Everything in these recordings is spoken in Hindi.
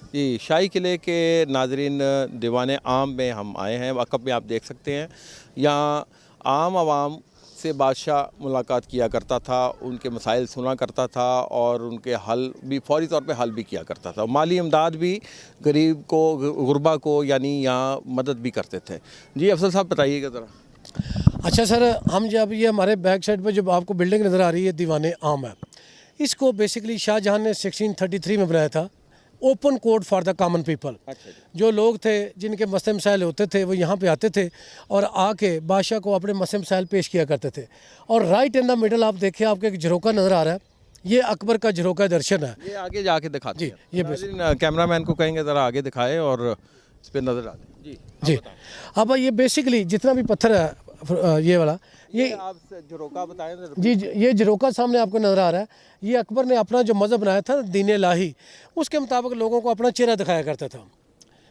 जी, शाही किले के नाज़रीन दीवान आम में हम आए हैं। वाक़फ़ में आप देख सकते हैं, यहाँ आम आवाम से बादशाह मुलाकात किया करता था, उनके मसाइल सुना करता था और उनके हल भी फ़ौरी तौर पे हल भी किया करता था। माली इमदाद भी गरीब को, गुरबा को यानी यहाँ मदद भी करते थे। जी अफसर साहब बताइएगा ज़रा। अच्छा सर, हम जब ये हमारे बैक साइड पर जब आपको बिल्डिंग नज़र आ रही है दीवान आम है, इसको बेसिकली शाहजहां ने 1633 में बनाया था। Open court for the common people. जो लोग थे जिनके मसले मसाइल होते थे वो यहाँ पे आते थे और आके बादशाह को अपने मसले मसाइल पेश किया करते थे। और राइट इन द मिडल आप देखिए, आपको एक झरोका नज़र आ रहा है, ये अकबर का झरोका दर्शन है। ये आगे जाके दिखाते जी, हैं। ये नाज़रीन कैमरामैन को कहेंगे ज़रा आगे दिखाए और इस पर नज़र डालें। जी जी, अब ये बेसिकली जितना भी पत्थर है ये वाला, ये आप झरोका बताएं। जी ये झरोका सामने आपको नज़र आ रहा है। ये अकबर ने अपना जो मज़हब बनाया था दीन इलाही, उसके मुताबिक लोगों को अपना चेहरा दिखाया करता था।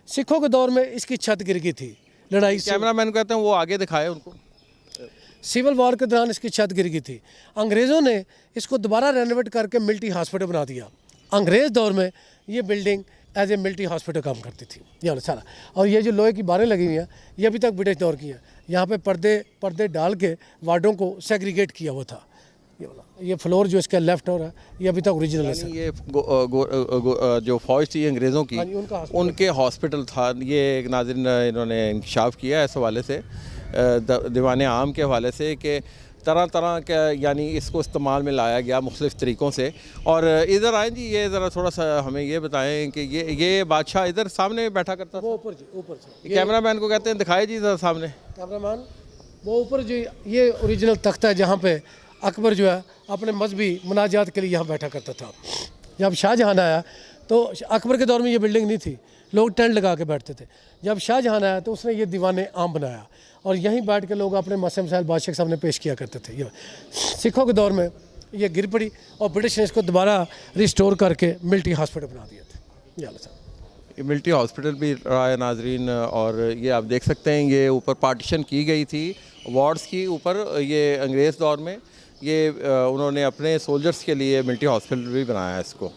सिखों के दौर में इसकी छत गिर गई थी, लड़ाई से कैमरामैन कहते हैं वो आगे दिखाए उनको। सिविल वॉर के दौरान इसकी छत गिर गई थी। अंग्रेज़ों ने इसको दोबारा रेनोवेट करके मिलिट्री हॉस्पिटल बना दिया। अंग्रेज़ दौर में ये building as a military hospital काम करती थी, ये वाला सारा। और ये जो लोहे की बारें लगी हुई हैं ये अभी तक ब्रिटिश दौर की हैं। यहाँ पे पर्दे डाल के वार्डों को सेग्रीगेट किया हुआ था। ये वाला, ये फ्लोर जो इसका लेफ्ट हो रहा है ये अभी तक ओरिजिनल है सर। ये जो फौज थी अंग्रेज़ों की, हाँ जी, उनका हॉस्पिटल। उनके हॉस्पिटल था। ये एक नाज़रीन इन्होंने इंकशाफ किया इस हवाले से, दीवान आम के हवाले से, कि तरह तरह का यानी इसको इस्तेमाल में लाया गया मुख्तलिफ़ तरीक़ों से। और इधर आएँ जी, ये ज़रा थोड़ा सा हमें ये बताएं कि ये बादशाह इधर सामने बैठा करता था। वो ऊपर से कैमरामैन को कहते हैं दिखाए जी ज़रा सामने। कैमरामैन वो ऊपर जो ये ओरिजिनल तख्ता है जहाँ पे अकबर जो है अपने मजहबी मुनाजात के लिए यहाँ बैठा करता था। जब शाहजहां आया तो अकबर के दौर में ये बिल्डिंग नहीं थी, लोग टेंट लगा के बैठते थे। जब शाहजहां आया तो उसने ये दीवान आम बनाया और यहीं बैठ के लोग अपने मसले मसाइल बादशाह के सामने पेश किया करते थे। ये सिखों के दौर में ये गिर पड़ी और ब्रिटिश ने इसको दोबारा रिस्टोर करके मिलिट्री हॉस्पिटल बना दिया था। ये मिलिट्री हॉस्पिटल भी रहा है नाजरीन। और ये आप देख सकते हैं, ये ऊपर पार्टीशन की गई थी वार्ड्स की ऊपर। ये अंग्रेज़ दौर में ये उन्होंने अपने सोल्जर्स के लिए मिलिट्री हॉस्पिटल भी बनाया है इसको।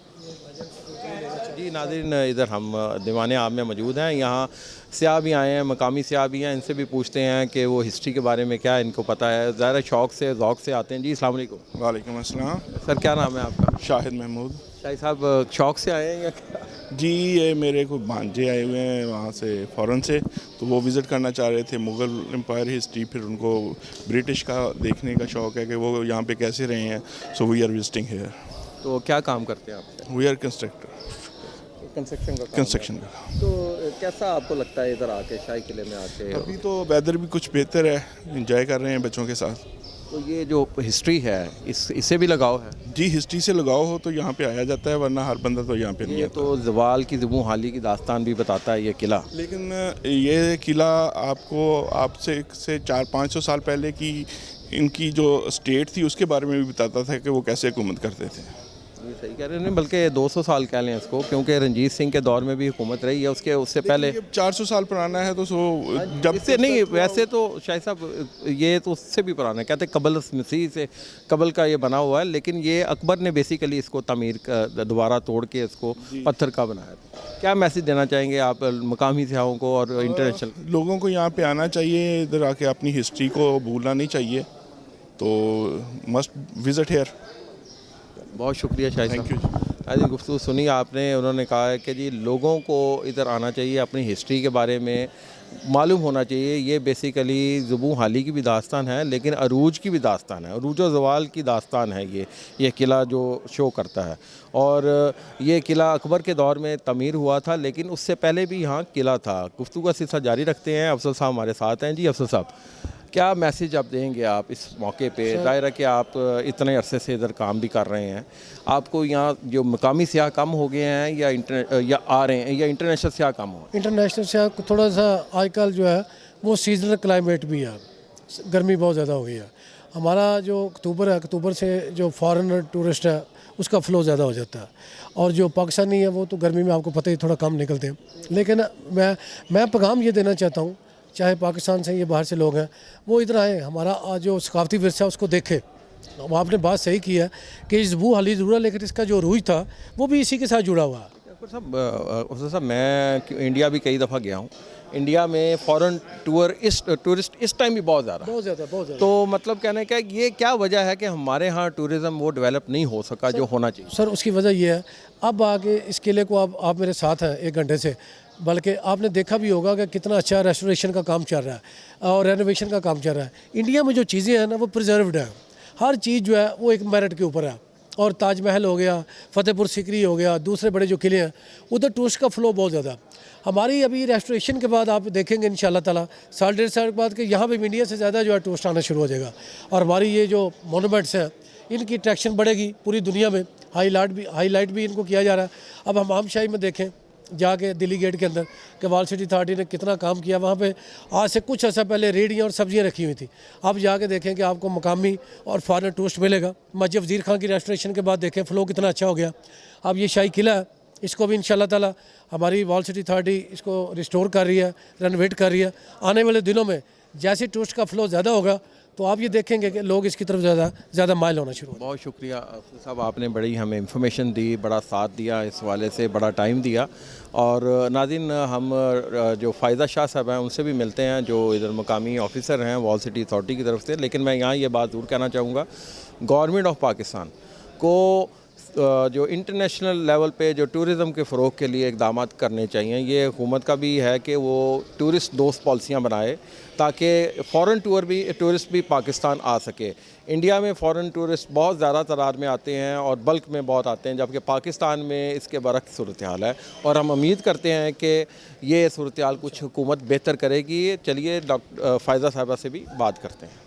जी नाज़रीन, इधर हम दीवान आम में मौजूद हैं। यहाँ सियाह भी आए हैं, मकामी सियाह भी हैं। इनसे भी पूछते हैं कि वो हिस्ट्री के बारे में क्या इनको पता है। ज़ाहिर शौक़ से ज़ौक़ से आते हैं। जी अस्सलाम वालेकुम। वालेकुम अस्सलाम। सर क्या नाम है आपका? शाहिद महमूद। शाहिद साहब शौक़ से आए हैं या क्या? जी ये मेरे को भांजे आए हुए हैं वहाँ से फ़ॉरेन से, तो वो विज़िट करना चाह रहे थे मुग़ल एम्पायर हिस्ट्री। फिर उनको ब्रिटिश का देखने का शौक़ है कि वो यहाँ पे कैसे रहे हैं। So we are visiting here. तो क्या काम करते हैं आप? वी आर कंस्ट्रक्टर, कंस्ट्रक्शन का काम कंस्ट्रक्शन का। तो कैसा आपको लगता है इधर आके, शाही किले में आके? अभी तो वेदर भी कुछ बेहतर है, इंजॉय कर रहे हैं बच्चों के साथ। तो ये जो हिस्ट्री है इससे भी लगाव है? जी हिस्ट्री से लगाव हो तो यहाँ पे आया जाता है, वरना हर बंदा तो यहाँ पे नहीं ये आता। तो ज़वाल की ज़बू हाली की दास्तान भी बताता है ये किला। लेकिन ये किला आपको आपसे 400-500 साल पहले की इनकी जो स्टेट थी उसके बारे में भी बताता था कि वो कैसे हुकूमत करते थे। ये सही कह रहे हैं, बल्कि 200 साल कह लें इसको, क्योंकि रंजीत सिंह के दौर में भी हुकूमत रही है। उससे पहले 400 साल पुराना है तो जब इससे नहीं, वैसे तो शायद साहब ये तो उससे भी पुराना है। कहते हैं कबल मसीह से कबल का ये बना हुआ है, लेकिन ये अकबर ने बेसिकली इसको तमीर का दोबारा तोड़ के इसको पत्थर का बनाया था। क्या मैसेज देना चाहेंगे आप मकामी सियाहों को और इंटरनेशनल लोगों को? यहाँ पे आना चाहिए, इधर आके अपनी हिस्ट्री को भूलना नहीं चाहिए, तो मस्ट विजिट हेयर। बहुत शुक्रिया शाहिद थैंक यू। आज गुफ्तगू सुनी आपने। उन्होंने कहा है कि जी लोगों को इधर आना चाहिए, अपनी हिस्ट्री के बारे में मालूम होना चाहिए। ये बेसिकली ज़बू हाली की भी दास्तान है, लेकिन अरूज की भी दास्तान है, अरूज और ज़वाल की दास्तान है ये किला जो शो करता है। और ये किला अकबर के दौर में तमीर हुआ था, लेकिन उससे पहले भी यहाँ किला था। गुफ्तगू का सिलसिला जारी रखते हैं। अफसर साहब हमारे साथ हैं। जी अफसर साहब, क्या मैसेज आप देंगे आप इस मौके पे? ज़ाहिर है कि आप इतने अरसे से इधर काम भी कर रहे हैं। आपको यहाँ जो मकामी सियाह कम हो गए हैं या आ रहे हैं, या इंटरनेशनल सियाह कम हो? इंटरनेशनल सियाह थोड़ा सा आजकल जो है वो सीजनल क्लाइमेट भी है, गर्मी बहुत ज़्यादा हो गई है। हमारा जो अक्टूबर है, अक्टूबर से जो फॉरेन टूरिस्ट है उसका फ़्लो ज़्यादा हो जाता है, और जो पाकिस्तानी है वो तो गर्मी में आपको पता ही थोड़ा कम निकलते हैं। लेकिन मैं पैगाम ये देना चाहता हूँ, चाहे पाकिस्तान से या बाहर से लोग हैं, वो इधर आए, हमारा जो सकाफती विरसा उसको देखें। आपने बात सही की है कि इस ज़बू हाली ज़रूर है, लेकिन इसका जो रूज था वो भी इसी के साथ जुड़ा हुआ है। अफसर साहब मैं इंडिया भी कई दफ़ा गया हूँ। इंडिया में फॉरेन टूरिस्ट इस टाइम भी बहुत ज़्यादा, बहुत ज़्यादा। तो मतलब कहने का ये क्या वजह है कि हमारे यहाँ टूरिज़्म वो डेवलप नहीं हो सका जो होना चाहिए? सर उसकी वजह ये है, अब आगे इस किले को आप मेरे साथ हैं 1 घंटे से, बल्कि आपने देखा भी होगा कि कितना अच्छा रेस्टोरेशन का काम चल रहा है और रेनोवेशन का काम चल रहा है। इंडिया में जो चीज़ें हैं ना वो प्रिजर्व्ड है, हर चीज़ जो है वो एक मेरिट के ऊपर है। और ताजमहल हो गया, फतेहपुर सीकरी हो गया, दूसरे बड़े जो किले हैं उधर टूरिस्ट का फ्लो बहुत ज़्यादा। हमारी अभी रेस्टोरेशन के बाद आप देखेंगे इंशाल्लाह ताला 1.5 साल के बाद कि यहाँ पे इंडिया से ज़्यादा जो है टूरिस्ट आना शुरू हो जाएगा। और हमारी ये जो मोनूमेंट्स हैं इनकी अट्रैक्शन बढ़ेगी पूरी दुनिया में, हाईलाइट भी इनको किया जा रहा है। अब हम आमशाही में देखें जाके दिल्ली गेट के अंदर कि वॉल सिटी अथॉरिटी ने कितना काम किया, वहाँ पे आज से कुछ अर्सा पहले रेहड़ियाँ और सब्जियाँ रखी हुई थी। आप जाके देखें कि आपको मकामी और फॉरेन टूरिस्ट मिलेगा। मस्जिद वज़ीर खान की रेस्टोरेशन के बाद देखें फ्लो कितना अच्छा हो गया। अब ये शाही किला है, इसको भी इंशाल्लाह ताला हमारी वॉल सिटी अथॉरिटी इसको रिस्टोर कर रही है, रेनोवेट कर रही है। आने वाले दिनों में जैसे टूरिस्ट का फ्लो ज़्यादा होगा तो आप ये देखेंगे कि लोग इसकी तरफ ज़्यादा माइल होना शुरू हो। बहुत शुक्रिया अफसर साहब, आपने बड़ी हमें इंफॉर्मेशन दी, बड़ा साथ दिया, इस वाले से बड़ा टाइम दिया। और नाज़रीन, हम जो फ़ायदा शाह साहब हैं उनसे भी मिलते हैं जो इधर मकामी ऑफिसर हैं वॉल सिटी अथॉरिटी की तरफ से। लेकिन मैं यहाँ ये बात ज़रूर कहना चाहूँगा, गवर्नमेंट ऑफ पाकिस्तान को जो इंटरनेशनल लेवल पे जो टूरिज़म के फ़रोग़ के लिए इक़दाम करने चाहिए। ये हुकूमत का भी है कि वो टूरिस्ट दोस्त पॉलिसियाँ बनाए ताकि फ़ॉरेन टूरिस्ट भी पाकिस्तान आ सके। इंडिया में फ़ॉरेन टूरिस्ट बहुत ज़्यादा तादाद में आते हैं और बल्क में बहुत आते हैं, जबकि पाकिस्तान में इसके बरक्स सूरत हाल है। और हम उम्मीद करते हैं कि ये सूरत हाल कुछ हुकूमत बेहतर करेगी। चलिए डॉक्टर फ़ायदा साहबा से भी बात करते हैं।